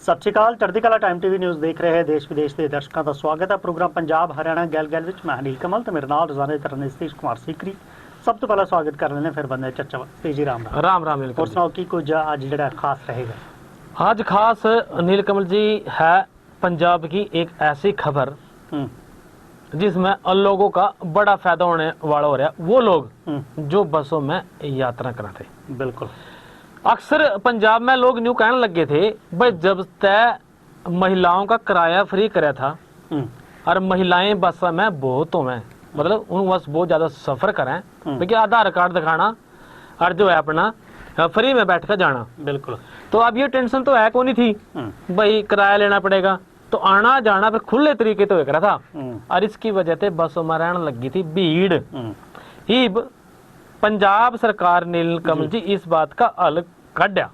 सत श्री अकाल। चढ़ती कला टाइम टीवी न्यूज़ देख रहे हैं देश विदेश के दर्शकों का स्वागत है। प्रोग्राम पंजाब हरियाणा गैल गैल विच मैं अनिल कमल तो मेरे नाल रोजाना की तरह नीतीश कुमार सीकरी। सब तो पहला स्वागत कर लेने फिर बंदे चर्चा जी। राम राम राम राम। और सुनाओ की कुछ अज जो खास रहेगा? आज खास नील कमल जी है पंजाब की एक ऐसी खबर जिसमें लोगों का बड़ा फायदा होने वाला हो रहा है। वो लोग जो बसों में यात्रा कराते, बिल्कुल अक्सर पंजाब में लोग न्यू कहने लगे थे भाई जब तय महिलाओं का किराया फ्री कराया था और महिलाएं बस में बहुत हो में मतलब उन बस बहुत ज्यादा सफर करें क्योंकि आधार कार्ड दिखाना और जो है अपना फ्री में बैठ कर जाना। बिल्कुल। तो अब ये टेंशन तो है कौन थी भाई किराया लेना पड़ेगा, तो आना जाना फिर खुले तरीके तो एक रहा था और इसकी वजह से बसों में रहने लगी थी भीड़ ही। पंजाब सरकार नील कमल जी इस बात का हल काढ़ा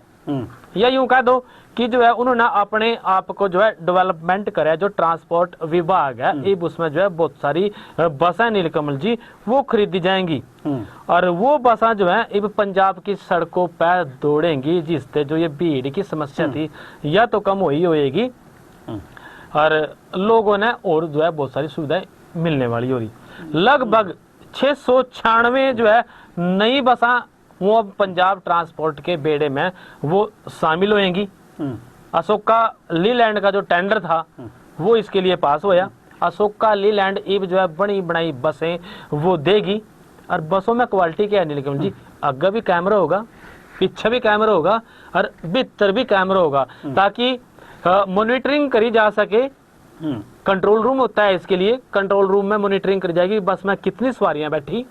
या यूं कह दो कि जो है उन्होंने अपने आप को जो है डेवलपमेंट करे। जो ट्रांसपोर्ट विभाग है अब उसमें जो है बहुत सारी बसें नील कमल जी वो खरीदी जाएंगी और वो बसें जो है अब पंजाब की सड़कों पर दौड़ेंगी जिससे जो ये भीड़ की समस्या थी या तो कम हुई होएगी और लोगों ने और जो है बहुत सारी सुविधाएं मिलने वाली हो रही। लगभग 696 जो है नई बसा वो अब पंजाब ट्रांसपोर्ट के बेड़े में वो शामिल होंगी। अशोका लीलैंड का जो टेंडर था वो इसके लिए पास होया। अशोका लीलैंड अब जो है बनी बनाई बसें वो देगी और बसों में क्वालिटी क्या है नील कमल जी, आगे भी कैमरा होगा, पीछे भी कैमरा होगा और भीतर भी कैमरा होगा ताकि मॉनिटरिंग करी जा सके। कंट्रोल रूम होता है इसके लिए, कंट्रोल रूम में मॉनिटरिंग करी जाएगी बस में कितनी सवारियां बैठी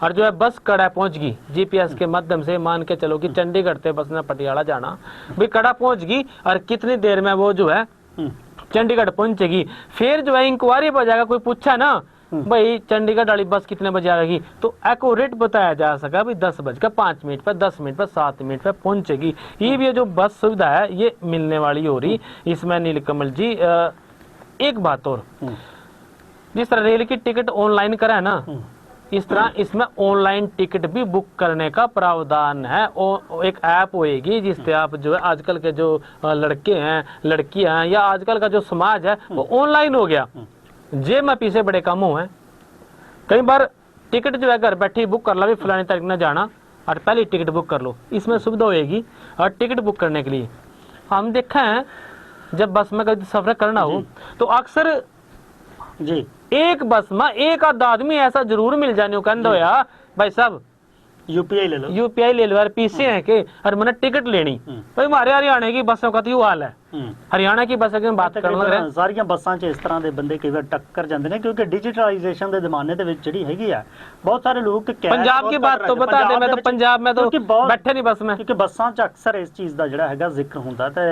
और जो है बस कड़ा पहुंच गई जीपीएस के माध्यम से। मान के चलो कि चंडीगढ़ से बस ने पटियाला जाना भाई कड़ा पहुंच गई और कितनी देर में वो जो है चंडीगढ़ पहुंचेगी। फिर जो है इंक्वायरी पर जाएगा, कोई पूछा ना भाई चंडीगढ़ वाली बस कितने बजे आएगी तो एक्यूरेट बताया जा सका भाई 10:05 पर 10 मिनट पर 7 मिनट पर पहुंचेगी। ये जो बस सुविधा है ये मिलने वाली हो रही। इसमें नील कमल जी एक बात और, जिस तरह रेल की टिकट ऑनलाइन करा है ना इस तरह इसमें ऑनलाइन टिकट भी बुक करने का प्रावधान है। और एक ऐप होएगी जिससे आप जो है आजकल के जो लड़के हैं लड़कियां हैं या आजकल का जो समाज है वो ऑनलाइन हो गया। जे में पीछे बड़े कम हुए कई बार टिकट जो है घर बैठी बुक कर लो, भी फलानी तारीख में जाना और पहले टिकट बुक कर लो। इसमें सुविधा होएगी। और टिकट बुक करने के लिए हम देखा है जब बस में कभी सफर करना हो तो अक्सर जी एक बस में एक आधा आदमी ऐसा जरूर मिल जाने कहते हो यार भाई साहब यूपीआई ले लो, यूपीआई ले लो यार पीछे है के और मैंने टिकट लेनी। भाई हमारे हरियाणा की बसों का तो हाल है। हरियाणा की बसों की बात करन लग रहे सारिया बसां च इस तरह के बंदे कई बार टक्कर जाते हैं क्योंकि डिजिटलाइजेशन के जमाने जी हैगी है। बहुत सारे लोग पंजाब की बात तो बता दे, मैं तो पंजाब में तो बैठे नहीं बस में क्योंकि बसां च अक्सर इस चीज़ का जिहड़ा हैगा जिक्र होंदा ते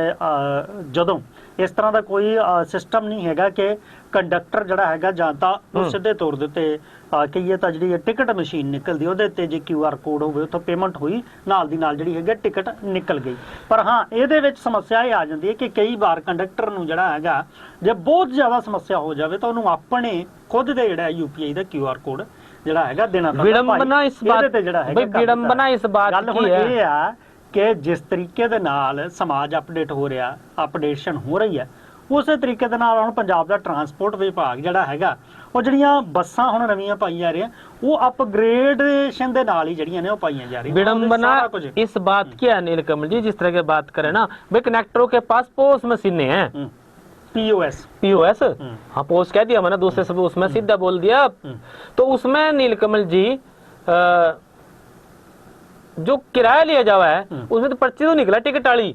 जदों इस तरह का कोई सिस्टम नहीं हैगा कि कंडक्टर जिहड़ा हैगा जां तां सीधे तौर दे उत्ते कहिए तां जिहड़ी टिकट मशीन निकलदी ਉਹਦੇ ਤੇ जे QR कोड होवे उत्थों पेमेंट हुई नाल दी नाल जिहड़ी हैगी टिकट निकल गई। पर हाँ ਇਹਦੇ ਵਿੱਚ समस्या ये आ जाती है कि कई बार कंडक्टर ਨੂੰ ਜਿਹੜਾ ਹੈਗਾ ਜੇ ਬਹੁਤ ਜ਼ਿਆਦਾ ਸਮੱਸਿਆ ਹੋ ਜਾਵੇ ਤਾਂ ਉਹਨੂੰ ਆਪਣੇ ਖੁਦ ਦੇ ਜਿਹੜਾ UPI ਦਾ QR ਕੋਡ ਜਿਹੜਾ ਹੈਗਾ ਦੇਣਾ ਪੈਂਦਾ। ਵਿਡੰਬਨਾ ਇਸ ਬਾਤ ਤੇ ਜਿਹੜਾ ਹੈਗਾ ਵਿਡੰਬਨਾ ਇਸ ਬਾਤ की है ਇਹ ਆ ਕਿ जिस तरीके ਦੇ ਨਾਲ ਸਮਾਜ ਅਪਡੇਟ ਹੋ ਰਿਹਾ अपडेशन हो रही है ਉਸੇ ਤਰੀਕੇ ਦੇ ਨਾਲ ਹੁਣ ਪੰਜਾਬ ਦਾ ਟਰਾਂਸਪੋਰਟ ਵਿਭਾਗ ਜਿਹੜਾ ਹੈਗਾ ਉਹ ਜਿਹੜੀਆਂ ਬੱਸਾਂ ਹੁਣ ਨਵੀਆਂ ਪਾਈ ਜਾ ਰਹੀਆਂ वो अपग्रेडेशन ਦੇ ਨਾਲ ਹੀ ਜਿਹੜੀਆਂ ਨੇ ਉਹ ਪਾਈਆਂ जा रही। विडंबना इस बात की है नील कमल जी, जिस तरह की बात करें ना भाई कनेक्टरों के पास पोस मशीनें हैं पीओएस हाँ पोस कह दिया मैंने दूसरे सब उसमें सीधा बोल दिया। तो उसमें नील कमल जी जो किराया लिया जावा है उसमें तो पर्ची तो निकला टिकट वाली,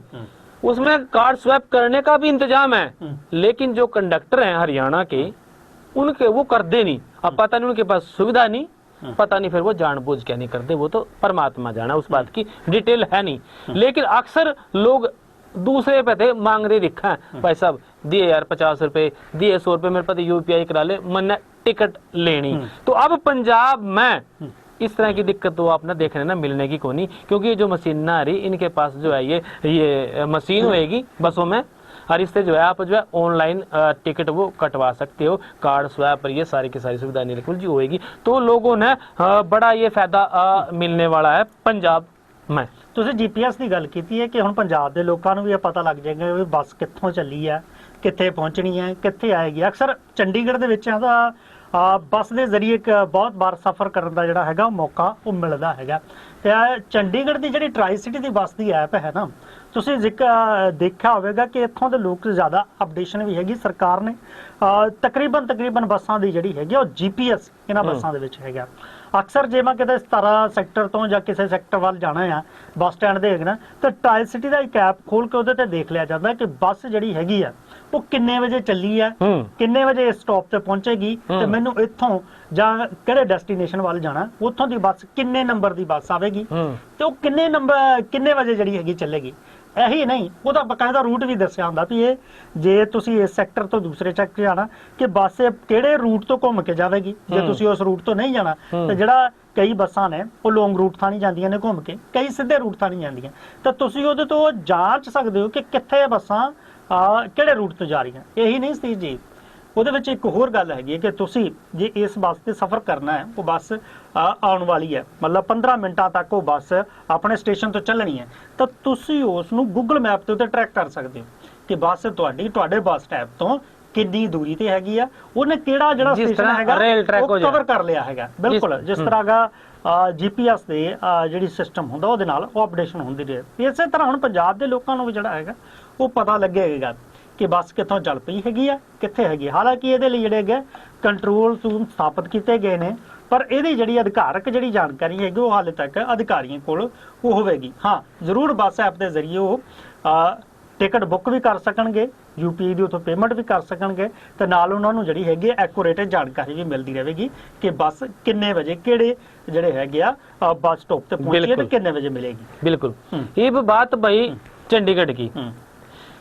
उसमें कार्ड स्वैप करने का भी इंतजाम है। लेकिन जो कंडक्टर हैं हरियाणा के उनके वो करते नहीं। अब पता नहीं उनके पास सुविधा नहीं, पता नहीं फिर वो जानबूझ के नहीं करते, वो तो परमात्मा जाना, उस बात की डिटेल है नहीं। लेकिन अक्सर लोग दूसरे पे थे मांग रहे दिखा है भाई साहब दिए यार 50 रुपए दिए 100 रुपए मेरे पास UPI करा ले मैंने टिकट लेनी। तो अब पंजाब में इस तरह की दिक्कत तो आपने देखने ना मिलने की कोनी, क्योंकि जो मशीन ना आ रही इनके पास जो है ये मशीन होएगी बसों में और इससे जो है आप जो है ऑनलाइन टिकट वो कटवा सकते हो, कार्ड स्वैप पर ये सारी की सारी सुविधा निकल जी होएगी। तो लोगों ने बड़ा ये फायदा मिलने वाला है पंजाब में। ਤੁਸੀਂ GPS ਦੀ ਗੱਲ ਕੀਤੀ ਹੈ ਕਿ ਹੁਣ ਪੰਜਾਬ ਦੇ ਲੋਕਾਂ ਨੂੰ ਵੀ ਇਹ ਪਤਾ ਲੱਗ ਜਾਏਗਾ ਵੀ ਬੱਸ ਕਿੱਥੋਂ ਚੱਲੀ ਹੈ, ਕਿੱਥੇ ਪਹੁੰਚਣੀ ਹੈ, ਕਿੱਥੇ ਆਏਗੀ। ਅਕਸਰ ਚੰਡੀਗੜ੍ਹ ਦੇ ਵਿੱਚ ਤਾਂ ਬੱਸ ਦੇ ਜ਼ਰੀਏ ਇੱਕ ਬਹੁਤ ਵਾਰ ਸਫ਼ਰ ਕਰਨ ਦਾ ਜਿਹੜਾ ਹੈਗਾ ਮੌਕਾ ਉਹ ਮਿਲਦਾ ਹੈਗਾ। ਤੇ ਚੰਡੀਗੜ੍ਹ ਦੀ ਜਿਹੜੀ ਟਰਾਈ ਸਿਟੀ ਦੀ ਬੱਸ ਦੀ ਐਪ ਹੈ ਨਾ, ਤੁਸੀਂ ਦੇਖਿਆ ਹੋਵੇਗਾ ਕਿ ਇੱਥੋਂ ਦੇ ਲੋਕ ਜ਼ਿਆਦਾ ਅਪਡੇਸ਼ਨ ਵੀ ਹੈਗੀ। ਸਰਕਾਰ ਨੇ ਤਕਰੀਬਨ ਬੱਸਾਂ ਦੀ ਜਿਹੜੀ ਹੈਗੀ ਉਹ GPS ਇਹਨਾਂ ਬੱਸਾਂ ਦੇ ਵਿੱਚ ਹੈਗਾ। ਅਕਸਰ ਜੇ ਮੈਂ ਕਿਤੇ 17 ਸੈਕਟਰ ਤੋਂ ਜਾਂ ਕਿਸੇ ਸੈਕਟਰ ਵੱਲ ਜਾਣਾ ਆ, ਬੱਸ ਸਟੈਂਡ ਦੇ ਹੈਗਾ ਤਾਂ ਟਰਾਈ ਸਿਟੀ ਦਾ ਇੱਕ ਐਪ ਖੋਲ ਕੇ ਉਹਦੇ ਤੇ ਦੇਖ ਲਿਆ ਜਾਂਦਾ ਕਿ ਬੱਸ ਜਿਹੜੀ ਹੈਗੀ ਆ ਉਹ ਕਿੰਨੇ ਵਜੇ ਚੱਲੀ ਹੈ, ਕਿੰਨੇ ਵਜੇ ਇਸ ਸਟਾਪ ਤੇ ਪਹੁੰਚੇਗੀ, ਤੇ ਮੈਨੂੰ ਇੱਥੋਂ ਜਾਂ ਕਿਹੜੇ ਡੈਸਟੀਨੇਸ਼ਨ ਵੱਲ ਜਾਣਾ, ਉੱਥੋਂ ਦੀ ਬੱਸ ਕਿੰਨੇ ਨੰਬਰ ਦੀ ਬੱਸ ਆਵੇਗੀ ਤੇ ਉਹ ਕਿੰਨੇ ਵਜੇ ਜਿਹੜੀ ਹੈਗੀ ਚੱਲੇਗੀ। ਇਹੀ ਨਹੀਂ, ਉਹਦਾ ਬਕਾਇਦਾ ਰੂਟ ਵੀ ਦੱਸਿਆ ਹੁੰਦਾ ਵੀ ਇਹ ਜੇ ਤੁਸੀਂ ਇਸ ਸੈਕਟਰ ਤੋਂ ਦੂਸਰੇ ਸੈਕਟਰ ਜਾਣਾ ਕਿ ਬੱਸ ਕਿਹੜੇ ਰੂਟ ਤੋਂ ਘੁੰਮ ਕੇ ਜਾਵੇਗੀ। ਜੇ ਤੁਸੀਂ ਉਸ ਰੂਟ ਤੋਂ ਨਹੀਂ ਜਾਣਾ ਤੇ ਜਿਹੜਾ ਕਈ ਬੱਸਾਂ ਨੇ ਉਹ ਲੌਂਗ ਰੂਟ ਥਾਂ ਨਹੀਂ ਜਾਂਦੀਆਂ ਨੇ ਘੁੰਮ ਕੇ, ਕਈ ਸਿੱਧੇ ਰੂਟ ਥਾਂ ਨਹੀਂ ਜਾਂਦੀਆਂ, ਤਾਂ ਤੁਸੀਂ ਉਹਦੇ ਤੋਂ ਜਾਂਚ ਸਕਦੇ ਹੋ ਕਿ ਕਿੱਥੇ ਬੱਸਾਂ ਕਿਹੜੇ ਰੂਟ ਤੋਂ ਜਾ ਰਹੀਆਂ। ਇਹੀ ਨਹੀਂ ਸਤੀਸ਼ ਜੀ, ਉਹਦੇ ਵਿੱਚ ਇੱਕ ਹੋਰ ਗੱਲ ਹੈਗੀ ਹੈ ਕਿ ਤੁਸੀਂ ਜੇ ਇਸ ਬੱਸ ਤੇ ਸਫ਼ਰ ਕਰਨਾ ਹੈ, ਉਹ ਬੱਸ ਆਉਣ ਵਾਲੀ ਹੈ, ਮਤਲਬ 15 ਮਿੰਟਾਂ ਤੱਕ ਉਹ ਬੱਸ ਆਪਣੇ ਸਟੇਸ਼ਨ ਤੋਂ ਚੱਲਣੀ ਹੈ, ਤਾਂ ਤੁਸੀਂ ਉਸ ਨੂੰ ਗੂਗਲ ਮੈਪ ਦੇ ਉੱਤੇ ਟਰੈਕ ਕਰ ਸਕਦੇ ਹੋ ਕਿ ਬੱਸ ਤੁਹਾਡੇ ਬੱਸ ਸਟੈਪ ਤੋਂ ਕਿੰਨੀ ਦੂਰੀ ਤੇ ਹੈਗੀ ਆ, ਉਹਨੇ ਕਿਹੜਾ ਜਿਹੜਾ ਸਟੇਸ਼ਨ ਹੈਗਾ ਉਹ ਕਵਰ ਕਰ ਲਿਆ ਹੈਗਾ। ਬਿਲਕੁਲ ਜਿਸ ਤਰ੍ਹਾਂ ਦਾ GPS ਦੇ ਜਿਹੜੀ ਸਿਸਟਮ ਹੁੰਦਾ ਉਹਦੇ ਨਾਲ ਉਹ ਅਪਡੇਸ਼ਨ ਹੁੰਦੀ ਰਹੇ। ਇਸੇ ਤਰ੍ਹਾਂ ਹੁਣ ਪੰਜਾਬ ਦੇ ਲੋਕਾਂ ਨੂੰ ਵੀ ਜਿਹੜਾ ਹੈਗਾ ਉਹ ਪਤਾ ਲੱਗੇਗਾ ਕਿ ਬੱਸ ਕਿੱਥੋਂ ਚੱਲ ਪਈ ਹੈਗੀ ਆ, ਕਿੱਥੇ ਹੈਗੀ। ਹਾਲਾਂਕਿ ਇਹਦੇ ਲਈ ਜਿਹੜੇ ਹੈਗੇ ਕੰਟਰੋਲ ਰੂਮ ਸਥਾਪਿਤ ਕੀਤੇ ਗਏ ਨੇ, ਪਰ ਇਹਦੀ ਜਿਹੜੀ ਅਧਿਕਾਰਕ ਜਿਹੜੀ ਜਾਣਕਾਰੀ ਹੈਗੀ ਉਹ ਹਾਲੇ ਤੱਕ ਅਧਿਕਾਰੀਆਂ ਕੋਲ ਉਹ ਹੋਵੇਗੀ। ਹਾਂ, ਜ਼ਰੂਰ ਬੱਸ ਐਪ ਦੇ ਜ਼ਰੀਏ ਉਹ ਟਿਕਟ ਬੁੱਕ ਵੀ ਕਰ ਸਕਣਗੇ, UPI ਦੀ ਉੱਥੋਂ ਪੇਮੈਂਟ ਵੀ ਕਰ ਸਕਣਗੇ, ਤੇ ਨਾਲ ਉਹਨਾਂ ਨੂੰ ਜਿਹੜੀ ਹੈਗੀ ਐਕੂਰੇਟ ਜਾਣਕਾਰੀ ਵੀ ਮਿਲਦੀ ਰਹੇਗੀ ਕਿ ਬੱਸ ਕਿੰਨੇ ਵਜੇ ਕਿਹੜੇ ਜਿਹੜੇ ਹੈਗੇ ਆ ਬੱਸ ਸਟਾਪ ਤੇ ਪਹੁੰਚੀ ਤੇ ਕਿੰਨੇ ਵਜੇ मिलेगी। बिल्कुल। ये बात भाई चंडीगढ़ की,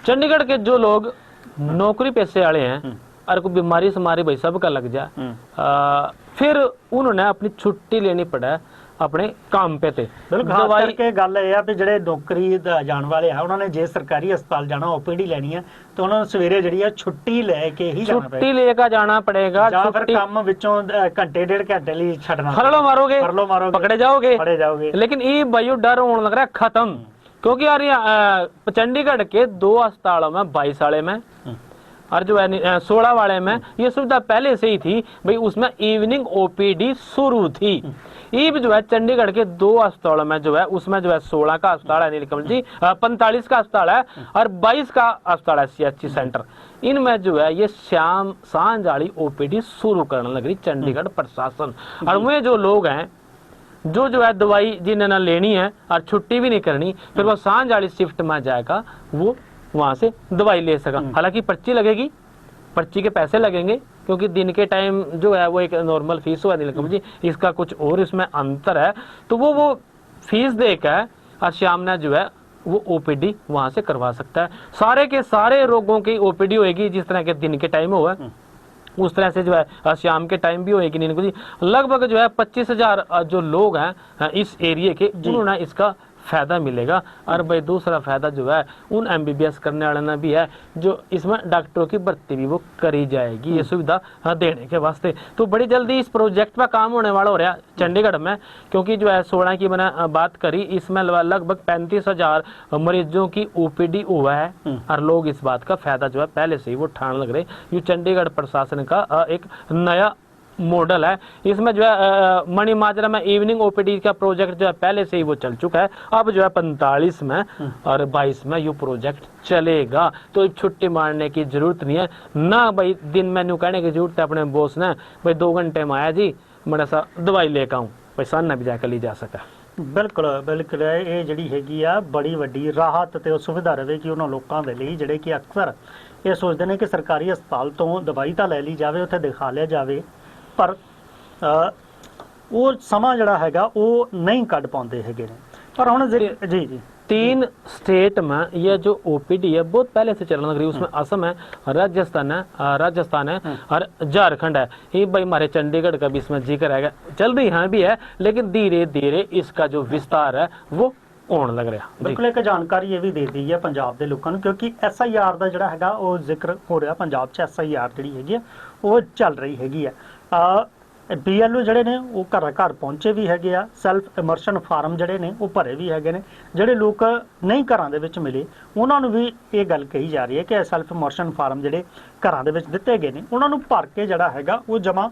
चंडीगढ़ के जो लोग नौकरी पेशे वाले हैं और कोई बीमारी समारी भाई सबका लग जाए, फिर उन्होंने अपनी छुट्टी लेनी पड़ा ਆਪਣੇ ਕੰਮ पे ਤੇ। ਬਿਲਕੁਲ, ਖਾਸ ਕਰਕੇ ਗੱਲ ਇਹ ਆ ਵੀ ਜਿਹੜੇ ਨੌਕਰੀ ਜਾਣ ਵਾਲੇ ਆ ਉਹਨਾਂ ਨੇ ਜੇ ਸਰਕਾਰੀ ਹਸਪਤਾਲ ਜਾਣਾ, OPD ਲੈਣੀ ਹੈ, ਤਾਂ ਉਹਨਾਂ ਨੂੰ ਸਵੇਰੇ ਜਿਹੜੀ ਆ ਛੁੱਟੀ ਲੈ ਕੇ ਹੀ ਜਾਣਾ ਪਏਗਾ। ਛੁੱਟੀ ਲੈ ਕੇ ਜਾਣਾ ਪੜੇਗਾ, ਜਾਂ ਫਿਰ ਕੰਮ ਵਿੱਚੋਂ ਘੰਟੇ ਡੇਢ ਘੰਟੇ ਲਈ ਛੱਡਣਾ, फरलो मारोगे पकड़े जाओगे। लेकिन ये भाई डर होने लग रहा है खत्म, क्योंकि यार चंडीगढ़ के 2 अस्पतालों में 22 वाले में और जो है 16 वाले में ये सुविधा पहले से ही थी भाई, उसमें इवनिंग OPD शुरू थी। ये भी जो है चंडीगढ़ के 2 अस्पतालों में जो है उसमें जो है 16 का अस्पताल है नीलकमल जी, 45 का अस्पताल है और 22 का अस्पताल है CHC सेंटर। इनमें जो है ये शाम सांझ वाली OPD शुरू करने लग रही चंडीगढ़ प्रशासन। और वे जो लोग हैं जो है दवाई जिन्हें ना लेनी है और छुट्टी भी नहीं करनी, फिर वो सांझ वाली शिफ्ट में जाएगा, वो वहां से दवाई ले सका। हालांकि पर्ची लगेगी, पर्ची के पैसे लगेंगे, क्योंकि दिन के टाइम जो है वो एक नॉर्मल फीस हुआ नीलकमल जी, इसका कुछ और इसमें अंतर है, तो वो फीस देकर और शाम ने जो है वो OPD वहां से करवा सकता है। सारे के सारे रोगों की OPD होगी, जिस तरह के दिन के टाइम हुआ उस तरह से जो है शाम के टाइम भी होगी नीलकमल जी। लगभग जो है 25,000 जो लोग हैं इस एरिया के, उन्होंने इसका फायदा मिलेगा। और भाई दूसरा फायदा जो है उन MBBS करने वाले ने भी है, जो इसमें डॉक्टरों की भर्ती भी वो करी जाएगी ये सुविधा देने के वास्ते। तो बड़ी जल्दी इस प्रोजेक्ट पर काम होने वाला हो रहा है चंडीगढ़ में, क्योंकि जो है 16 की मैंने बात करी, इसमें लगभग 35,000 मरीजों की OPD हुआ है और लोग इस बात का फायदा जो है पहले से ही वो उठाने लग रहे। ये चंडीगढ़ प्रशासन का एक नया मॉडल है। इसमें जो है मणि माजरा में इवनिंग OPD का प्रोजेक्ट जो है पहले से ही वो चल चुका है, अब जो है 45 में और 22 में ये प्रोजेक्ट चलेगा। तो छुट्टी मारने की जरूरत नहीं है ना भाई, दिन में न्यू कहने की जरूरत है अपने बॉस ने भाई 2 घंटे में आया जी, बड़ा सा दवाई लेकर आऊँ, पैसा ना भी जाकर ली जा सका। ਬਿਲਕੁਲ ਬਿਲਕੁਲ, ਇਹ ਜਿਹੜੀ ਹੈਗੀ ਆ ਬੜੀ ਵੱਡੀ ਰਾਹਤ ਤੇ ਸੁਵਿਧਾ ਰਹੇਗੀ ਉਹਨਾਂ ਲੋਕਾਂ ਦੇ ਲਈ ਜਿਹੜੇ ਕਿ ਅਕਸਰ ਇਹ ਸੋਚਦੇ ਨੇ ਕਿ ਸਰਕਾਰੀ ਹਸਪਤਾਲ ਤੋਂ ਦਵਾਈ ਤਾਂ ਲੈ ਲਈ ਜਾਵੇ, ਉੱਥੇ ਦਿਖਾ ਲਿਆ ਜਾਵੇ, ਪਰ ਉਹ ਸਮਾਂ ਜਿਹੜਾ ਹੈਗਾ ਉਹ ਨਹੀਂ ਕੱਢ ਪਾਉਂਦੇ ਹੈਗੇ ਨੇ। पर ਹੁਣ जी 3 स्टेट में यह जो OPD है बहुत पहले से चलने लग रही है, उसमें असम है, राजस्थान है और झारखंड है। ये भाई हमारे चंडीगढ़ का भी इसमें जिक्र है, चल रही यहाँ भी है, लेकिन धीरे धीरे इसका जो विस्तार है वो ਹੋਣ ਲੱਗ ਰਿਹਾ। ਬਿਲਕੁਲ ਇੱਕ ਜਾਣਕਾਰੀ ਇਹ ਵੀ ਦੇ ਦਈ ਹੈ ਪੰਜਾਬ ਦੇ ਲੋਕਾਂ ਨੂੰ, ਕਿਉਂਕਿ SIR ਦਾ ਜਿਹੜਾ ਹੈਗਾ ਉਹ ਜ਼ਿਕਰ ਹੋ ਰਿਹਾ ਪੰਜਾਬ 'ਚ। SIR ਜਿਹੜੀ ਹੈਗੀ ਆ ਉਹ ਚੱਲ ਰਹੀ ਹੈਗੀ ਆ। BLO ਜਿਹੜੇ ਨੇ ਉਹ ਘਰ ਘਰ ਪਹੁੰਚੇ ਵੀ ਹੈਗੇ ਆ, ਸੈਲਫ ਇਮਰਸ਼ਨ ਫਾਰਮ ਜਿਹੜੇ ਨੇ ਉਹ ਭਰੇ ਵੀ ਹੈਗੇ ਨੇ। ਜਿਹੜੇ ਲੋਕ ਨਹੀਂ ਘਰਾਂ ਦੇ ਵਿੱਚ ਮਿਲੇ ਉਹਨਾਂ ਨੂੰ ਵੀ ਇਹ ਗੱਲ ਕਹੀ ਜਾ ਰਹੀ ਹੈ ਕਿ ਸੈਲਫ ਇਮਰਸ਼ਨ ਫਾਰਮ ਜਿਹੜੇ ਘਰਾਂ ਦੇ ਵਿੱਚ ਦਿੱਤੇ ਗਏ ਨੇ ਉਹਨਾਂ ਨੂੰ ਭਰ ਕੇ ਜਿਹੜਾ ਹੈਗਾ ਉਹ ਜਮ੍ਹਾਂ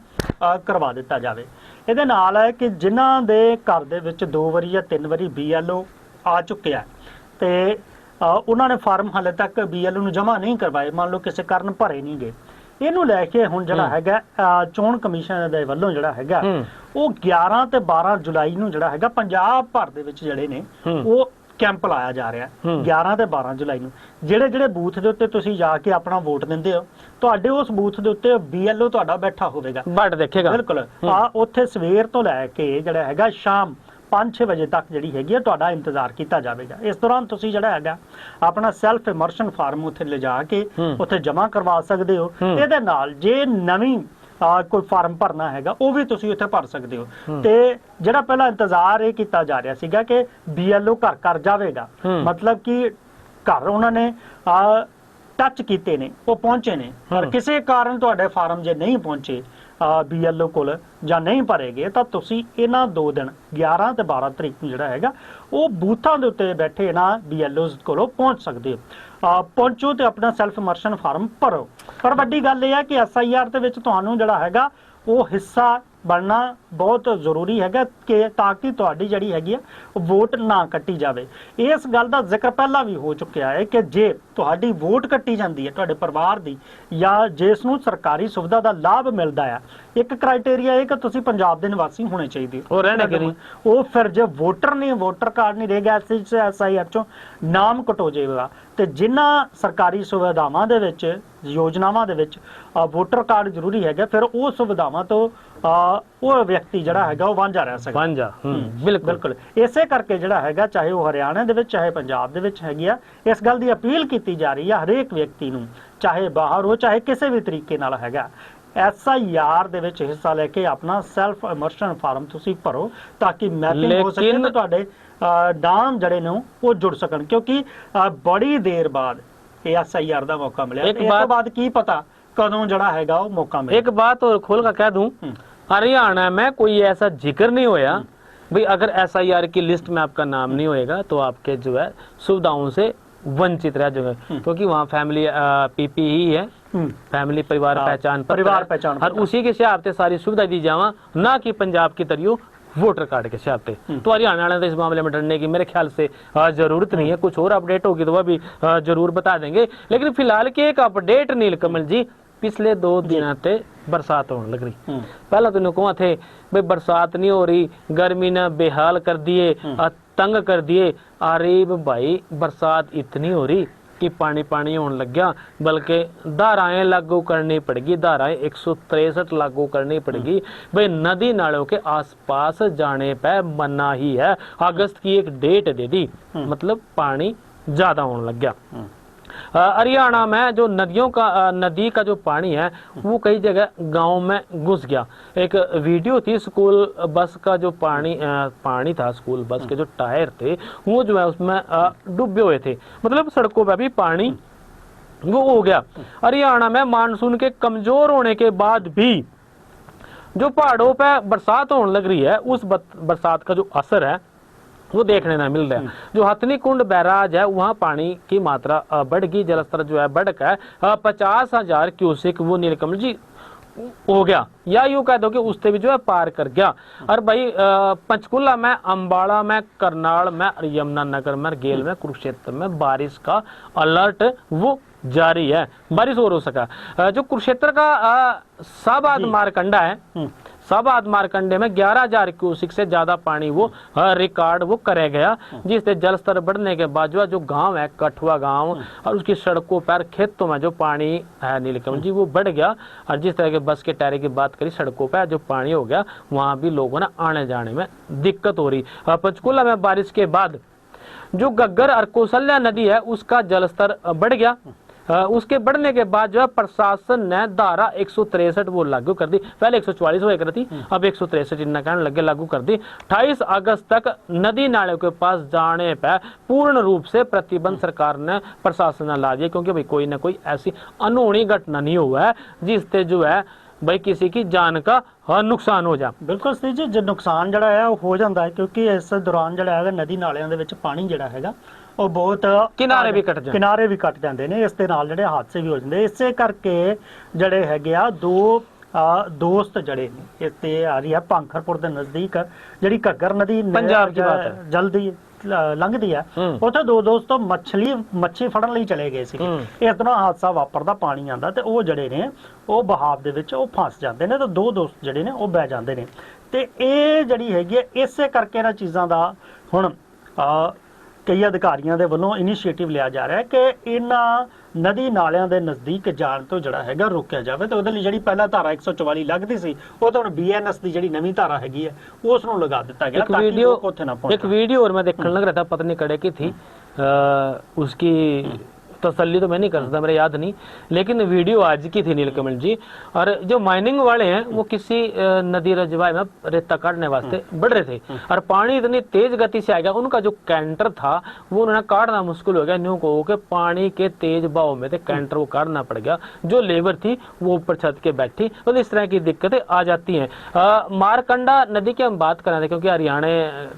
ਕਰਵਾ ਦਿੱਤਾ ਜਾਵੇ। ਇਹਦੇ ਨਾਲ ਹੈ ਕਿ ਜਿਨ੍ਹਾਂ ਦੇ ਘਰ ਦੇ ਵਿੱਚ 2 ਵਾਰੀ ਜਾਂ 3 ਵਾਰੀ BLO ਆ ਚੁੱਕਿਆ ਤੇ ਉਹਨਾਂ ਨੇ ਫਾਰਮ ਹਾਲੇ ਤੱਕ BLO ਨੂੰ ਜਮ੍ਹਾਂ ਨਹੀਂ ਕਰਵਾਏ, ਮੰਨ ਲਓ ਕਿਸੇ ਕਾਰਨ ਭਰੇ ਨਹੀਂ ਗਏ, ਇਹਨੂੰ ਲੈ ਕੇ ਹੁਣ ਜਿਹੜਾ ਹੈਗਾ ਚੋਣ ਕਮਿਸ਼ਨ ਦੇ ਵੱਲੋਂ ਜਿਹੜਾ ਹੈਗਾ ਉਹ 11 ਤੇ 12 ਜੁਲਾਈ ਨੂੰ ਜਿਹੜਾ ਹੈਗਾ ਪੰਜਾਬ ਭਰ ਦੇ ਵਿੱਚ ਜਿਹੜੇ ਨੇ ਉਹ ਕੈਂਪ ਲਾਇਆ ਜਾ ਰਿਹਾ 11 ਤੇ 12 ਜੁਲਾਈ ਨੂੰ। ਜਿਹੜੇ ਬੂਥ ਦੇ ਉੱਤੇ ਤੁਸੀਂ ਜਾ ਕੇ ਆਪਣਾ ਵੋਟ ਦਿੰਦੇ ਹੋ, ਤੁਹਾਡੇ ਉਸ ਬੂਥ ਦੇ ਉੱਤੇ BLO ਤੁਹਾਡਾ ਬੈਠਾ ਹੋਵੇਗਾ, ਬਟ ਦੇਖੇਗਾ ਬਿਲਕੁਲ। ਉੱਥੇ ਸਵੇਰ ਤੋਂ ਲੈ ਕੇ ਜਿਹੜਾ ਹੈਗਾ ਸ਼ਾਮ 5-6 ਵਜੇ ਤੱਕ ਜਿਹੜੀ ਹੈਗੀ ਹੈ ਤੁਹਾਡਾ ਇੰਤਜ਼ਾਰ ਕੀਤਾ ਜਾਵੇਗਾ। ਇਸ ਦੌਰਾਨ ਤੁਸੀਂ ਜਿਹੜਾ ਹੈਗਾ ਆਪਣਾ ਸੈਲਫ ਇਮਰਸ਼ਨ ਫਾਰਮ ਉੱਥੇ ਲਿਜਾ ਕੇ ਉੱਥੇ ਜਮ੍ਹਾਂ ਕਰਵਾ ਸਕਦੇ ਹੋ। ਇਹਦੇ ਨਾਲ ਜੇ ਨਵੀਂ ਕੋਈ ਫਾਰਮ ਭਰਨਾ ਹੈਗਾ ਉਹ ਵੀ ਤੁਸੀਂ ਉੱਥੇ ਭਰ ਸਕਦੇ ਹੋ। ਤੇ ਜਿਹੜਾ ਪਹਿਲਾਂ ਇੰਤਜ਼ਾਰ ਇਹ ਕੀਤਾ ਜਾ ਰਿਹਾ ਸੀਗਾ ਕਿ BLO ਘਰ ਘਰ ਜਾਵੇਗਾ, ਮਤਲਬ ਕਿ ਘਰ ਉਹਨਾਂ ਨੇ ਟੱਚ ਕੀਤੇ ਨੇ, ਉਹ ਪਹੁੰਚੇ ਨੇ, ਪਰ ਕਿਸੇ ਕਾਰਨ ਤੁਹਾਡੇ ਫਾਰਮ ਜੇ ਨਹੀਂ ਪਹੁੰਚੇ BLO ਕੋਲ ਜਾਂ ਨਹੀਂ ਭਰੇਗੇ ਤਾਂ ਤੁਸੀਂ ਇਹਨਾਂ 2 ਦਿਨ 11 ਤੇ 12 ਤਰੀਕ ਨੂੰ ਜਿਹੜਾ ਹੈਗਾ ਉਹ ਬੂਥਾਂ ਦੇ ਉੱਤੇ ਬੈਠੇ ਇਹਨਾਂ BLOs ਕੋਲੋਂ ਪਹੁੰਚ ਸਕਦੇ ਹੋ। ਪਹੁੰਚੋ ਤੇ ਆਪਣਾ ਸੈਲਫ ਇਮਰਸ਼ਨ ਫਾਰਮ ਭਰੋ। ਪਰ ਵੱਡੀ ਗੱਲ ਇਹ ਹੈ ਕਿ SIR ਦੇ ਵਿੱਚ ਤੁਹਾਨੂੰ ਜਿਹੜਾ ਹੈਗਾ ਉਹ ਹਿੱਸਾ ਬਣਨਾ ਬਹੁਤ ਜ਼ਰੂਰੀ ਹੈਗਾ ਕਿ ਤਾਂ ਕਿ ਤੁਹਾਡੀ ਜਿਹੜੀ ਹੈਗੀ ਆ ਵੋਟ ਨਾ ਕੱਟੀ ਜਾਵੇ। ਇਸ ਗੱਲ ਦਾ ਜ਼ਿਕਰ ਪਹਿਲਾਂ ਵੀ ਹੋ ਚੁੱਕਿਆ ਹੈ ਕਿ ਜੇ ਤੁਹਾਡੀ ਵੋਟ ਕੱਟੀ ਜਾਂਦੀ ਹੈ ਤੁਹਾਡੇ ਪਰਿਵਾਰ ਦੀ ਜਾਂ ਜਿਸ ਨੂੰ ਸਰਕਾਰੀ ਸੁਵਿਧਾ ਦਾ ਲਾਭ ਮਿਲਦਾ ਆ, ਇੱਕ ਕ੍ਰਾਈਟੇਰੀਆ ਇਹ ਕਿ ਤੁਸੀਂ ਪੰਜਾਬ ਦੇ ਨਿਵਾਸੀ ਹੋਣੇ ਚਾਹੀਦੇ ਹੋ। ਉਹ ਫਿਰ ਜੇ ਵੋਟਰ ਨਹੀਂ, ਵੋਟਰ ਕਾਰਡ ਨਹੀਂ ਰਹੇਗਾ SIR ਚੋਂ ਨਾਮ ਕਟੋ ਜਾਏਗਾ। ਤੇ ਜਿਨ੍ਹਾਂ ਸਰਕਾਰੀ ਸੁਵਿਧਾਵਾਂ ਦੇ ਵਿੱਚ ਯੋਜਨਾਵਾਂ ਦੇ ਵਿੱਚ ਵੋਟਰ ਕਾਰਡ ਜ਼ਰੂਰੀ ਹੈਗਾ, ਫਿਰ ਉਹ ਸੁਵਿਧਾਵਾਂ ਤੋਂ ਉਹ ਵਿਅਕਤੀ ਜਿਹੜਾ ਹੈਗਾ ਉਹ ਵਾਂਝਾ ਰਹਿ ਸਕਦਾ। ਬਿਲਕੁਲ ਇਸੇ ਕਰਕੇ ਜਿਹੜਾ ਹੈਗਾ ਚਾਹੇ ਉਹ ਹਰਿਆਣਾ ਦੇ ਵਿੱਚ ਚਾਹੇ ਪੰਜਾਬ ਦੇ ਵਿੱਚ ਹੈਗੀ ਆ, ਇਸ ਗੱਲ ਦੀ ਅਪੀਲ ਕੀਤੀ ਜਾ ਰਹੀ ਆ ਹਰੇਕ ਵਿਅਕਤੀ ਨੂੰ, ਚਾਹੇ ਬਾਹਰ ਹੋ ਚਾਹੇ ਕਿਸੇ ਵੀ ਤਰੀਕੇ ਨਾਲ ਹੈਗਾ, SIR ਦੇ ਵਿੱਚ ਹਿੱਸਾ ਲੈ ਕੇ ਆਪਣਾ ਸੈਲਫ ਇਮਰਸ਼ਨ ਫਾਰਮ ਤੁਸੀਂ ਭਰੋ ਤਾਂ ਕਿ ਮੈਪਿੰਗ ਹੋ ਸਕੇ ਤੇ ਤੁਹਾਡੇ ਨਾਮ ਜਿਹੜੇ ਨੇ ਉਹ ਜੁੜ ਸਕਣ। ਕਿਉਂਕਿ ਬੜੀ ਦੇਰ ਬਾਅਦ ਇਹ SIR ਦਾ ਮੌਕਾ ਮਿਲਿਆ, ਇਸ ਤੋਂ ਬਾਅਦ ਕੀ ਪਤਾ कदों जड़ा हैगा वो मौका मिले। एक बात और खोल कर कह दूं, हरियाणा में कोई ऐसा जिक्र नहीं होया भाई अगर SIR की लिस्ट में आपका नाम नहीं होएगा तो आपके जो है सुविधाओं से वंचित रह जाओगे, क्योंकि वहाँ फैमिली PPE है, फैमिली परिवार पहचान और उसी के हिसाब से सारी सुविधा दी जावा, ना कि पंजाब की तरियो वोटर कार्ड के हिसाब से। तो हरियाणा वाले इस मामले में डरने की मेरे ख्याल से जरूरत नहीं है। कुछ और अपडेट होगी तो वह भी जरूर बता देंगे, लेकिन फिलहाल की एक अपडेट नीलकमल जी, पिछले 2 दिन ते बरसात होने लग रही। पहला तो कहा थे भाई बरसात नहीं हो रही, गर्मी ने बेहाल कर दिए, तंग कर दिए। अरे भाई बरसात इतनी हो रही कि पानी पानी होने लग गया, बल्कि धाराएं लागू करनी पड़ेगी, धाराएं 163 लागू करनी पड़ेगी। भाई नदी नालों के आसपास जाने पे मना ही है। अगस्त की एक डेट दे दी, मतलब पानी ज्यादा होने लग गया। हरियाणा में जो नदी का जो पानी है वो कई जगह गांव में घुस गया। एक वीडियो थी, स्कूल बस का जो पानी था, स्कूल बस के जो टायर थे वो जो है उसमें डूबे हुए थे, मतलब सड़कों पर भी पानी वो हो गया। हरियाणा में मानसून के कमजोर होने के बाद भी जो पहाड़ों पर बरसात होने लग रही है, उस बरसात का जो असर है वो देखने ना मिल रहा है। जो हथनी कुंड बैराज है वहाँ पानी की मात्रा बढ़ गई, जलस्तर जो है बढ़ गया 50,000 क्यूसेक वो नीलकमल जी हो गया, या यूं कह दो कि उससे भी जो है पार कर गया। और भाई पंचकुला में, अंबाला में, करनाल में, यमुनानगर में, गेल में, कुरुक्षेत्र में बारिश का अलर्ट वो जारी है, बारिश और हो सका। जो कुरुक्षेत्र का साबाद मारकंडा है, साबाद मारकंडे में 11,000 क्यूसिक से ज्यादा पानी वो रिकॉर्ड वो करे गया, जिससे जल स्तर बढ़ने के बाद जो गांव है कठुआ गांव और उसकी सड़कों पर खेतों में जो पानी है नीलकमल जी वो बढ़ गया। और जिस तरह के बस के टायर की बात करी, सड़कों पर जो पानी हो गया वहां भी लोगों ने आने जाने में दिक्कत हो रही। पंचकुला में बारिश के बाद जो गग्गर और कौशल्या नदी है उसका जलस्तर बढ़ गया। उसके बढ़ने के बाद जो है प्रशासन ने धारा 163 वो लागू कर दी। पहले 144 हुआ करती थी, अब 163 इतना कहने लगे लागू कर दी। 28 अगस्त तक नदी नालों के पास जाने पर पूर्ण रूप से प्रतिबंध सरकार ने, प्रशासन ने ला दिया, क्योंकि भाई कोई ना कोई ऐसी अनहोनी घटना नहीं हुआ है जिससे जो है भाई किसी की जान का नुकसान हो जा। ਬਿਲਕੁਲ ਸਹੀ ਜੀ, ਜੇ ਨੁਕਸਾਨ ਜਿਹੜਾ ਹੈ ਉਹ ਹੋ ਜਾਂਦਾ ਹੈ ਕਿਉਂਕਿ ਇਸ ਦੌਰਾਨ ਜਿਹੜਾ ਹੈਗਾ ਨਦੀ ਨਾਲਿਆਂ ਦੇ ਵਿੱਚ ਪਾਣੀ ਜਿਹੜਾ ਹੈਗਾ ਉਹ ਬਹੁਤ ਕਿਨਾਰੇ ਵੀ ਕੱਟ ਜਾਂਦੇ। ਕਿਨਾਰੇ ਵੀ ਕੱਟ ਜਾਂਦੇ ਨੇ, ਇਸ ਦੇ ਨਾਲ ਜਿਹੜੇ ਹਾਦਸੇ ਵੀ ਹੋ ਜਾਂਦੇ। ਇਸੇ ਕਰਕੇ ਜਿਹੜੇ ਹੈਗੇ ਆ ਦੋ ਦੋਸਤ ਜਿਹੜੇ ਨੇ ਇੱਥੇ ਆ ਰਹੀ ਹੈ ਭਾਂਖਰਪੁਰ ਦੇ ਨਜ਼ਦੀਕ ਜਿਹੜੀ ਘੱਗਰ ਨਦੀ ਪੰਜਾਬ ਦੀ ਬਾਤ ਹੈ, ਜਲਦੀ ਲੰਘਦੀ ਹੈ, ਉੱਥੇ ਦੋ ਦੋਸਤ ਮੱਛੀ ਫੜਨ ਲਈ ਚਲੇ ਗਏ ਸੀ। ਇਸ ਤਰ੍ਹਾਂ ਹਾਦਸਾ ਵਾਪਰਦਾ, ਪਾਣੀ ਆਂਦਾ ਤੇ ਉਹ ਜਿਹੜੇ ਨੇ ਉਹ ਬਹਾਵ ਦੇ ਵਿੱਚ ਉਹ ਫਸ ਜਾਂਦੇ ਨੇ ਤੇ ਦੋ ਦੋਸਤ ਜਿਹੜੇ ਨੇ ਉਹ ਬਹਿ ਜਾਂਦੇ ਨੇ। ਤੇ ਇਹ ਜਿਹੜੀ ਹੈਗੀ ਹੈ ਇਸੇ ਕਰਕੇ ਇਹਨਾਂ ਚੀਜ਼ਾਂ ਦਾ ਹੁਣ ਕਈ ਅਧਿਕਾਰੀਆਂ ਦੇ ਵੱਲੋਂ ਇਨੀਸ਼ੀਏਟਿਵ ਲਿਆ ਜਾ ਰਿਹਾ ਹੈ ਕਿ ਇਹਨਾਂ ਨਦੀ ਨਾਲਿਆਂ ਦੇ ਨਜ਼ਦੀਕ ਜਾਣ ਤੋਂ ਜਿਹੜਾ ਹੈਗਾ ਰੋਕਿਆ ਜਾਵੇ। ਤੇ ਉਹਦੇ ਲਈ ਜਿਹੜੀ ਪਹਿਲਾਂ ਧਾਰਾ 144 ਲੱਗਦੀ ਸੀ ਉਹ ਤਾਂ ਹੁਣ BNS ਦੀ ਜਿਹੜੀ ਨਵੀਂ ਧਾਰਾ ਹੈਗੀ ਹੈ ਉਸ ਨੂੰ ਲਗਾ ਦਿੱਤਾ ਗਿਆ ਤਾਂ ਕਿ ਲੋਕ ਉੱਥੇ ਨਾ ਪਹੁੰਚਣ। एक वीडियो और मैं देखने लग रहा था, पता नहीं कड़े की थी, उसकी तसल्ली तो मैं नहीं कर सकता, मेरे याद नहीं, लेकिन वीडियो आज की थी नीलकमल जी। और जो माइनिंग वाले हैं वो किसी नदी रजवाए में रेता काटने वास्ते बढ़ रहे थे और पानी इतनी तेज गति से आ गया, उनका जो कैंटर था वो उन्होंने काटना मुश्किल हो गया। न्यू को कि पानी के तेज बहाव में थे कैंटर वो काटना पड़ गया। जो लेबर थी वो ऊपर छत के बैठी, मतलब इस तरह की दिक्कतें आ जाती हैं। मारकंडा नदी की हम बात कर रहे थे क्योंकि हरियाणा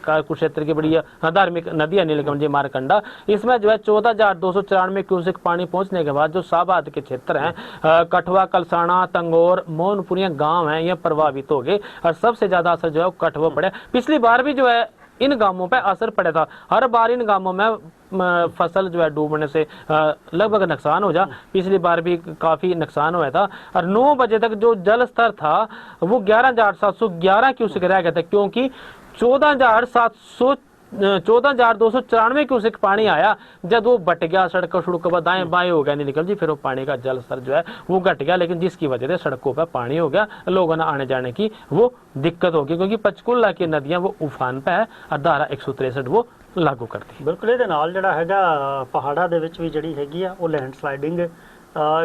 का कुरुक्षेत्र की बड़ी धार्मिक नदी है नीलकमल जी मारकंडा। इसमें जो है 14,294 क्यूसेक पानी पहुंचने के बाद जो साबाद के क्षेत्र हैं कठवा, कलसाना, तंगोर, मोहनपुरिया गांव हैं, ये प्रभावित हो गए और सबसे ज्यादा असर जो है वो कठवा पड़े। पिछली बार भी जो है इन गांवों पे असर पड़ा था, हर बार इन गांवों में फसल जो है डूबने से लगभग नुकसान हो जा। पिछली बार भी काफी नुकसान हुआ था और 9 बजे तक जो जल स्तर था वो 11,711 क्यूसेक रह गया था क्योंकि 14,294 क्यूसेक पानी आया। जब वो बट गया सड़क सड़क पर दाएं बाएं हो गया निकल जी, फिर वो पानी का जल स्तर जो है वो घट गया, लेकिन जिसकी वजह से सड़कों पर पानी हो गया, लोगों ने आने जाने की वो दिक्कत होगी क्योंकि पंचकुला की नदियां वो उफान पे है और धारा 163 वो लागू करती। ਬਿਲਕੁਲ ਇਹਦੇ ਨਾਲ ਜਿਹੜਾ ਹੈਗਾ ਪਹਾੜਾਂ ਦੇ ਵਿੱਚ ਵੀ ਜਿਹੜੀ ਹੈਗੀ ਆ ਉਹ ਲੈਂਡ ਸਲਾਈਡਿੰਗ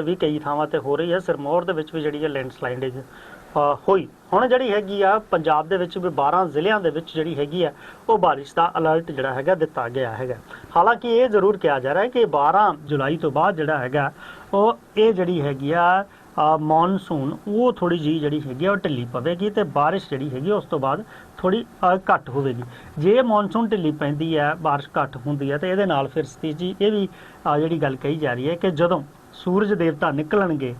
ਵੀ ਕਈ ਥਾਵਾਂ ਤੇ ਹੋ ਰਹੀ ਹੈ। ਸਿਰਮੌਰ ਦੇ ਵਿੱਚ ਵੀ ਜਿਹੜੀ ਹੈ ਲੈਂਡ ਸਲਾਈਡਿੰਗ ਹੋਈ। ਹੁਣ ਜਿਹੜੀ ਹੈਗੀ ਆ ਪੰਜਾਬ ਦੇ ਵਿੱਚ ਵੀ 12 ਜ਼ਿਲ੍ਹਿਆਂ ਦੇ ਵਿੱਚ ਜਿਹੜੀ ਹੈਗੀ ਆ ਉਹ ਬਾਰਿਸ਼ ਦਾ ਅਲਰਟ ਜਿਹੜਾ ਹੈਗਾ ਦਿੱਤਾ ਗਿਆ ਹੈਗਾ। ਹਾਲਾਂਕਿ ਇਹ ਜ਼ਰੂਰ ਕਿਹਾ ਜਾ ਰਿਹਾ ਹੈ ਕਿ 12 ਜੁਲਾਈ ਤੋਂ ਬਾਅਦ ਜਿਹੜਾ ਹੈਗਾ ਉਹ ਇਹ ਜਿਹੜੀ ਹੈਗੀ ਆ ਮੌਨਸੂਨ ਉਹ ਥੋੜੀ ਜਿਹੀ ਜਿਹੜੀ ਹੈਗੀ ਉਹ ਢਿੱਲੀ ਪਵੇਗੀ ਤੇ ਬਾਰਿਸ਼ ਜਿਹੜੀ ਹੈਗੀ ਉਸ ਤੋਂ ਬਾਅਦ ਥੋੜੀ ਘੱਟ ਹੋਵੇਗੀ। ਜੇ ਮੌਨਸੂਨ ਢਿੱਲੀ ਪੈਂਦੀ ਹੈ, ਬਾਰਿਸ਼ ਘੱਟ ਹੁੰਦੀ ਹੈ ਤੇ ਇਹਦੇ ਨਾਲ ਫਿਰ ਸਥਿਤੀ ਜੀ ਇਹ ਵੀ ਜਿਹੜੀ ਗੱਲ ਕਹੀ ਜਾ ਰਹੀ ਹੈ ਕਿ ਜਦੋਂ ਸੂਰਜ ਦੇਵਤਾ ਨਿਕਲਣਗੇ,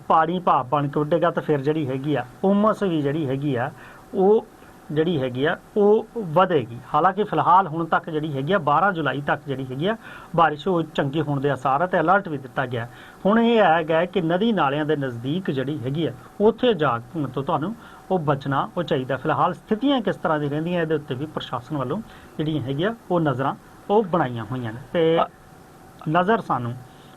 ਪਾਣੀ ਭਾਪ ਬਣ ਕੇ ਉੱਡੇਗਾ ਤਾਂ ਫਿਰ ਜਿਹੜੀ ਹੈਗੀ ਆ ਉਮਸ ਵੀ ਜਿਹੜੀ ਹੈਗੀ ਆ ਉਹ ਜਿਹੜੀ ਹੈਗੀ ਆ ਉਹ ਵਧੇਗੀ। ਹਾਲਾਂਕਿ ਫਿਲਹਾਲ ਹੁਣ ਤੱਕ ਜਿਹੜੀ ਹੈਗੀ ਆ 12 ਜੁਲਾਈ ਤੱਕ ਜਿਹੜੀ ਹੈਗੀ ਆ ਬਾਰਿਸ਼ ਉਹ ਚੰਗੀ ਹੋਣ ਦੇ ਆਸਾਰ ਤੇ ਅਲਰਟ ਵੀ ਦਿੱਤਾ ਗਿਆ। ਹੁਣ ਇਹ ਹੈਗਾ ਕਿ ਨਦੀ ਨਾਲਿਆਂ ਦੇ ਨਜ਼ਦੀਕ ਜਿਹੜੀ ਹੈਗੀ ਆ ਉੱਥੇ ਜਾ ਤੋਂ ਤੁਹਾਨੂੰ ਉਹ ਬਚਣਾ ਉਹ ਚਾਹੀਦਾ। ਫਿਲਹਾਲ ਸਥਿਤੀਆਂ ਕਿਸ ਤਰ੍ਹਾਂ ਦੀ ਰਹਿੰਦੀਆਂ ਇਹਦੇ ਉੱਤੇ ਵੀ ਪ੍ਰਸ਼ਾਸਨ ਵੱਲੋਂ ਜਿਹੜੀਆਂ ਹੈਗੀਆਂ ਉਹ ਨਜ਼ਰਾਂ ਉਹ ਬਣਾਈਆਂ ਹੋਈਆਂ ਨੇ ਤੇ ਨਜ਼ਰ ਸਾਨੂੰ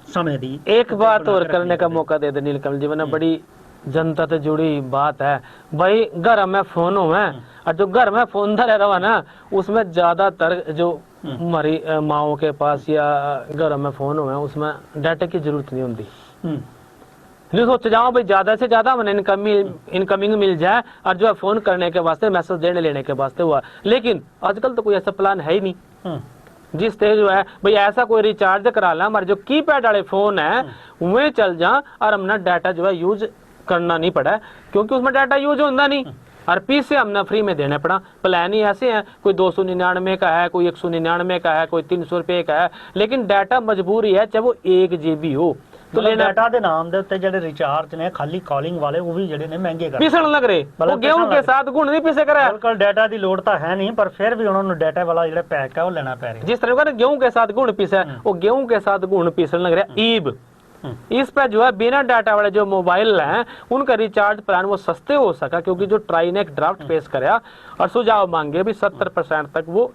समय दी। एक बात और करने का मौका दे दे नीलकमल जी, वरना बड़ी जनता से जुड़ी बात है भाई। घर में फोन हो और जो घर में फोन रह रहा ना उसमें ज्यादातर जो हमारी माओ के पास या घर में फोन हो उसमें डाटा की जरूरत नहीं होती। नहीं सोच जाओ भाई ज्यादा से ज्यादा मैंने इनकमिंग मिल जाए और जो है फोन करने के वास्ते मैसेज देने लेने के वास्ते हुआ, लेकिन आजकल तो कोई ऐसा प्लान है ही नहीं। जिस तरह जो है भाई ऐसा कोई रिचार्ज करा ला, हमारे जो कीपैड वाले फोन है वे चल जा और हमने डाटा जो है यूज करना नहीं पड़ा क्योंकि उसमें डाटा यूज होता नहीं और पीसे हमने फ्री में देने पड़ा। प्लान ही ऐसे हैं, कोई 299 का है, कोई 199 का है, कोई 300 रुपये का है, लेकिन डाटा मजबूरी है चाहे वो 1 GB हो तो डाटा ਦੇ ਨਾਮ ਦੇ ਉੱਤੇ ਜਿਹੜੇ ਰਿਚਾਰਜ ਨੇ ਖਾਲੀ ਕਾਲਿੰਗ ਵਾਲੇ ਉਹ ਵੀ ਜਿਹੜੇ ਨੇ ਮਹਿੰਗੇ ਕਰ पिसण लग रहे, वो गेहूं के साथ गुण नहीं पिसे करा। ਬਿਲਕੁਲ ਡਾਟਾ ਦੀ ਲੋੜ ਤਾਂ ਹੈ ਨਹੀਂ ਪਰ ਫਿਰ ਵੀ ਉਹਨਾਂ ਨੂੰ ਡਾਟਾ ਵਾਲਾ ਜਿਹੜਾ ਪੈਕ ਹੈ ਉਹ ਲੈਣਾ ਪੈ ਰਿਹਾ। जिस तरह का गेहूं के साथ गुण पिसा है वो गेहूं के साथ गुण पिसण लग रहा है ईब। इस पर जो है बिना डाटा वाले जो मोबाइल हैं उनका रिचार्ज प्लान वो सस्ते हो सका क्योंकि जो ट्राई ने एक ड्राफ्ट पेश कराया और सुझाव मांगे भी 70% तक वो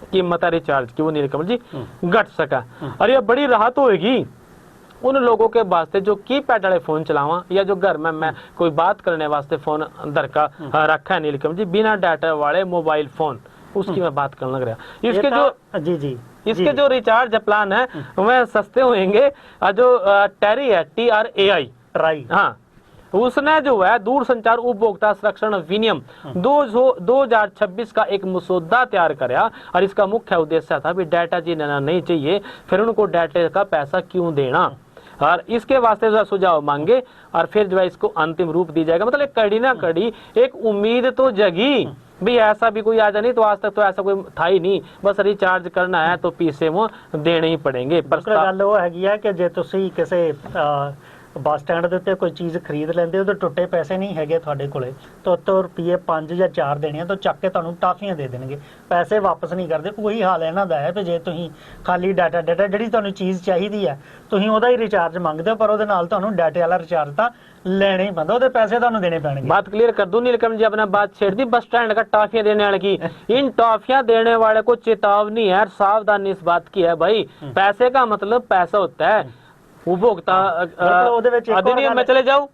कीमत है रिचार्ज की वो नीलकमल जी घट सका। और ये बड़ी राहत होगी उन लोगों के वास्ते जो कीपैड वाले फोन चलावा या जो घर में मैं कोई बात करने वास्ते फोन अंदर का रखा है नीलकमल जी बिना डाटा वाले मोबाइल फोन, उसकी मैं बात करने लग रहा। इसके जो जी इसके जो रिचार्ज प्लान है वह सस्ते होंगे। जो टैरी है TRAI ट्राई, हाँ उसने जो है दूर संचार उपभोक्ता संरक्षण विनियम 2026 का एक मसौदा तैयार कराया और इसका मुख्य उद्देश्य था भी डाटा जी लेना नहीं चाहिए, फिर उनको डाटा का पैसा क्यों देना। और इसके वास्ते जो है सुझाव मांगे और फिर जो है इसको अंतिम रूप दी जाएगा। मतलब एक कड़ी ना कड़ी एक उम्मीद तो जगी भी ऐसा भी कोई आजा नहीं, तो आज तक तो ऐसा कोई था ही नहीं, बस रिचार्ज करना है तो पैसे वो देने ही पड़ेंगे। ਗੱਲ ਉਹ ਹੈਗੀ ਹੈ ਕਿ ਜੇ ਤੁਸੀਂ ਕਿਸੇ ਬੱਸ ਸਟੈਂਡ ਦੇ ਉੱਤੇ ਕੋਈ ਚੀਜ਼ ਖਰੀਦ ਲੈਂਦੇ ਹੋ ਤੇ ਟੁੱਟੇ ਪੈਸੇ ਨਹੀਂ ਹੈਗੇ ਤੁਹਾਡੇ ਕੋਲੇ ਤਾਂ ਉੱਤੋਂ ਰੁਪਏ 5 ਜਾਂ 4 ਦੇਣੇ ਆ ਤਾਂ ਚੱਕ ਕੇ ਤੁਹਾਨੂੰ ਟਾਫੀਆਂ ਦੇ ਦੇਣਗੇ, ਪੈਸੇ ਵਾਪਸ ਨਹੀਂ ਕਰਦੇ। ਉਹੀ ਹਾਲ ਇਹਨਾਂ ਦਾ ਹੈ ਵੀ ਜੇ ਤੁਸੀਂ ਖਾਲੀ ਡਾਟਾ ਜਿਹੜੀ ਤੁਹਾਨੂੰ ਚੀਜ਼ ਚਾਹੀਦੀ ਹੈ ਤੁਸੀਂ ਉਹਦਾ ਹੀ ਰਿਚਾਰਜ ਮੰਗਦੇ ਹੋ, ਪਰ ਉਹਦੇ ਨਾਲ ਤੁਹਾਨੂੰ ਡਾਟੇ ਵਾਲਾ ਰਿਚਾਰਜ ਤਾਂ लेने ही बंद, ਉਹਦੇ पैसे ਤੁਹਾਨੂੰ देने ਪੈਣਗੇ। बात क्लियर कर दूं नीलकमल जी, अपना बात छेड़ दी बस स्टैंड का टाफियां देने वाले की। इन टाफियां देने वाले को चेतावनी है, सावधानी इस बात की है भाई, पैसे का मतलब पैसा होता है। उपभोक्ता अधिनियम में चले जाओ,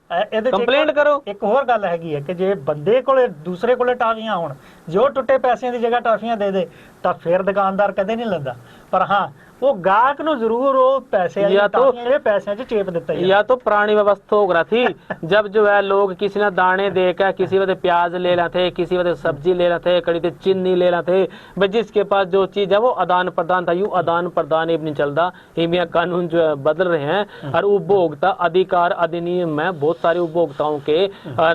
कंप्लेंट करो। ਇੱਕ ਹੋਰ ਗੱਲ ਹੈਗੀ ਹੈ ਕਿ ਜੇ ਬੰਦੇ ਕੋਲੇ ਦੂਸਰੇ ਕੋਲੇ ਟਾਫੀਆਂ ਹੋਣ, ਜੋ ਟੁੱਟੇ ਪੈਸਿਆਂ ਦੀ ਜਗ੍ਹਾ ਟਾਫੀਆਂ ਦੇ ਦੇ ਤਾਂ ਫਿਰ ਦੁਕਾਨਦਾਰ ਕਦੇ ਨਹੀਂ ਲੈਂਦਾ। ਪਰ ਹਾਂ वो गाहक नु जरूर वो पैसे या तो पैसे च चेप देता है। या तो पुरानी व्यवस्था हो रहा थी जब जो है लोग किसी ने दाने देकर किसी वजह प्याज ले रहे थे, किसी वजह सब्जी ले रहे थे, कड़ी थे चीनी ले रहे थे भाई, जिसके पास जो चीज है वो आदान प्रदान था। यूँ आदान प्रदान ही नहीं चलता, इमिया कानून जो है बदल रहे हैं और उपभोक्ता अधिकार अधिनियम में बहुत सारे उपभोक्ताओं के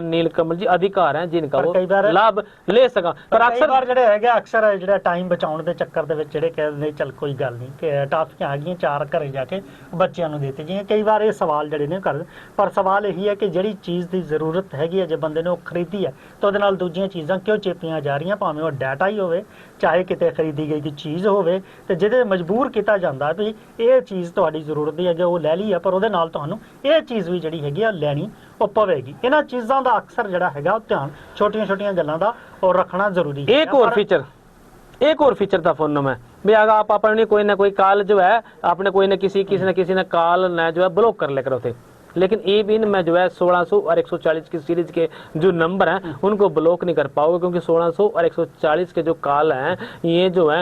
नीलकमल जी अधिकार हैं जिनका वो लाभ ले सका। पर अक्सर टाइम बचाने के चक्कर ਦੇ ਵਿੱਚ ਜਿਹੜੇ ਕਹਿੰਦੇ ਚੱਲ ਕੋਈ ਗੱਲ ਨਹੀਂ ਕਿ ਟਾਫੀਆਂ ਆ ਗਈਆਂ 4 ਘਰੇ ਜਾ ਕੇ ਬੱਚਿਆਂ ਨੂੰ ਦਿੱਤੇ ਜਿਵੇਂ ਕਈ ਵਾਰ ਇਹ ਸਵਾਲ ਜਿਹੜੇ ਨੇ ਕਰਦੇ, ਪਰ ਸਵਾਲ ਇਹੀ ਹੈ ਕਿ ਜਿਹੜੀ ਚੀਜ਼ ਦੀ ਜ਼ਰੂਰਤ ਹੈਗੀ ਹੈ ਜੇ ਬੰਦੇ ਨੇ ਉਹ ਖਰੀਦੀ ਹੈ ਤਾਂ ਉਹਦੇ ਨਾਲ ਦੂਜੀਆਂ ਚੀਜ਼ਾਂ ਕਿਉਂ ਚੇਪੀਆਂ ਜਾ ਰਹੀਆਂ, ਭਾਵੇਂ ਉਹ ਡਾਟਾ ਹੀ ਹੋਵੇ ਚਾਹੇ ਕਿਤੇ ਖਰੀਦੀ ਗਈ ਚੀਜ਼ ਹੋਵੇ ਤੇ ਜਿਹਦੇ ਮਜਬੂਰ ਕੀਤਾ ਜਾਂਦਾ ਵੀ ਇਹ ਚੀਜ਼ ਤੁਹਾਡੀ ਜ਼ਰੂਰਤ ਦੀ ਹੈ ਜੇ ਉਹ ਲੈ ਲਈ ਹੈ, ਪਰ ਉਹਦੇ ਨਾਲ ਤੁਹਾਨੂੰ ਇਹ ਚੀਜ਼ ਵੀ ਜਿਹੜੀ ਹੈਗੀ ਆ ਲੈਣੀ ਉਹ ਪਵੇਗੀ। ਇਹਨਾਂ ਚੀਜ਼ਾਂ ਦਾ ਅਕਸਰ ਜਿਹੜਾ ਹੈਗਾ ਉਹ ਧਿਆਨ ਛੋਟੀਆਂ ਗੱਲਾਂ ਦਾ ਉਹ ਰੱਖਣਾ ਜ਼ਰੂਰੀ ਹੈ। एक और फीचर था फोन में भी, अगर आप अपने कोई ना कोई कॉल जो है आपने कोई ना किसी ने कॉल न जो है ब्लॉक कर लेकर होते, लेकिन ए बिन में जो है 1600 और 140 की सीरीज के जो नंबर हैं उनको ब्लॉक नहीं कर पाओगे, क्योंकि 1600 और 140 के जो कॉल हैं ये जो है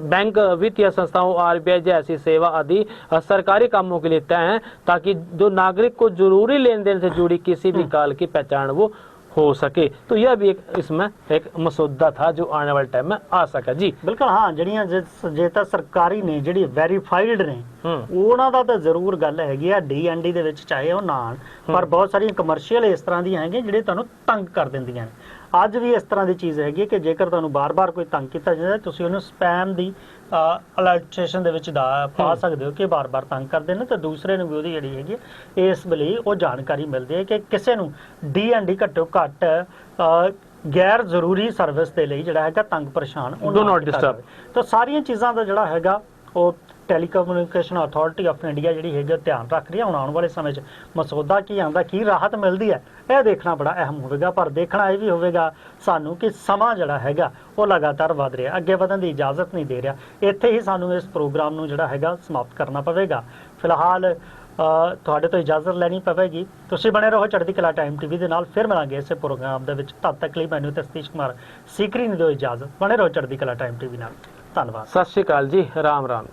बैंक वित्तीय संस्थाओं RBI जैसी सेवा आदि सरकारी कामों के लिए तय हैं, ताकि जो नागरिक को जरूरी लेन देन से जुड़ी किसी भी कॉल की पहचान वो हो सके। तो यह भी एक इसमें एक मसौदा था जो आने वाले टाइम में आ सका। जी बिल्कुल हाँ, ਜਿਹੜੀਆਂ ਜੇ ਤਾਂ ਸਰਕਾਰੀ ਨੇ ਜਿਹੜੀ ਵੈਰੀਫਾਈਡ ਨੇ ਉਹਨਾਂ ਦਾ ਤਾਂ ਜ਼ਰੂਰ ਗੱਲ ਹੈਗੀ ਆ DND ਦੇ ਵਿੱਚ ਚਾਹੇ ਉਹ ਨਾ, ਪਰ ਬਹੁਤ ਸਾਰੀਆਂ ਕਮਰਸ਼ੀਅਲ ਇਸ ਤਰ੍ਹਾਂ ਦੀਆਂ ਹੈਗੀਆਂ ਜਿਹੜੇ ਤੁਹਾਨੂੰ ਤੰਗ ਕਰ ਦਿੰਦੀਆਂ ਨੇ। ਅੱਜ ਵੀ ਇਸ ਤਰ੍ਹਾਂ ਦੀ ਚੀਜ਼ ਹੈਗੀ ਕਿ ਜੇਕਰ ਤੁਹਾਨੂੰ ਬਾਰ-ਬਾਰ ਕੋਈ ਤੰਗ ਕੀਤਾ ਜਾਂਦਾ ਤੁਸੀਂ ਉਹਨੂੰ ਸਪੈਮ ਦੀ ਅਲਰਟੇਸ਼ਨ ਦੇ ਵਿੱਚ ਪਾ ਸਕਦੇ ਹੋ ਕਿ ਬਾਰ-ਬਾਰ ਤੰਗ ਕਰਦੇ ਨੇ, ਤੇ ਦੂਸਰੇ ਨੂੰ ਵੀ ਉਹਦੀ ਜਿਹੜੀ ਹੈਗੀ ਇਸ ਲਈ ਉਹ ਜਾਣਕਾਰੀ ਮਿਲਦੀ ਹੈ ਕਿ ਕਿਸੇ ਨੂੰ DND ਘੱਟੋ ਘੱਟ ਗੈਰ ਜ਼ਰੂਰੀ ਸਰਵਿਸ ਦੇ ਲਈ ਜਿਹੜਾ ਹੈਗਾ ਤੰਗ ਪਰੇਸ਼ਾਨ ਡੂ ਨਾਟ ਡਿਸਟਰਬ। ਤਾਂ ਸਾਰੀਆਂ ਚੀਜ਼ਾਂ ਦਾ ਜਿਹੜਾ ਹੈਗਾ ਉਹ ਟੈਲੀਕਮਿਊਨੀਕੇਸ਼ਨ ਅਥਾਰਟੀ ਆਫ ਇੰਡੀਆ ਜਿਹੜੀ ਹੈਗੀ ਧਿਆਨ ਰੱਖ ਰਹੀ ਹੈ। ਹੁਣ ਆਉਣ ਵਾਲੇ ਸਮੇਂ 'ਚ ਮਸੌਦਾ ਕੀ ਆਉਂਦਾ, ਕੀ ਰਾਹਤ ਮਿਲਦੀ ਹੈ, ਇਹ ਦੇਖਣਾ ਬੜਾ ਅਹਿਮ ਹੋਵੇਗਾ। ਪਰ ਦੇਖਣਾ ਇਹ ਵੀ ਹੋਵੇਗਾ ਸਾਨੂੰ ਕਿ ਸਮਾਂ ਜਿਹੜਾ ਹੈਗਾ ਉਹ ਲਗਾਤਾਰ ਵਧ ਰਿਹਾ, ਅੱਗੇ ਵਧਣ ਦੀ ਇਜਾਜ਼ਤ ਨਹੀਂ ਦੇ ਰਿਹਾ। ਇੱਥੇ ਹੀ ਸਾਨੂੰ ਇਸ ਪ੍ਰੋਗਰਾਮ ਨੂੰ ਜਿਹੜਾ ਹੈਗਾ ਸਮਾਪਤ ਕਰਨਾ ਪਵੇਗਾ। ਫਿਲਹਾਲ ਤੁਹਾਡੇ ਤੋਂ ਇਜਾਜ਼ਤ ਲੈਣੀ ਪਵੇਗੀ। ਤੁਸੀਂ ਬਣੇ ਰਹੋ ਚੜ੍ਹਦੀ ਕਲਾ ਟਾਈਮ TV ਦੇ ਨਾਲ। ਫਿਰ ਮਿਲਾਂਗੇ ਇਸੇ ਪ੍ਰੋਗਰਾਮ ਦੇ ਵਿੱਚ, ਤਦ ਤੱਕ ਲਈ ਮੈਨੂੰ ਤੇ ਸਤੀਸ਼ ਕੁਮਾਰ ਸੀਕਰੀ ਨੂੰ ਦਿਓ ਇਜਾਜ਼ਤ। ਬਣੇ ਰਹੋ ਚੜ੍ਹਦੀ ਕਲਾ ਟਾਈਮ TV ਨਾਲ। ਧੰਨਵਾਦ। सत श्री अकाल जी, राम राम।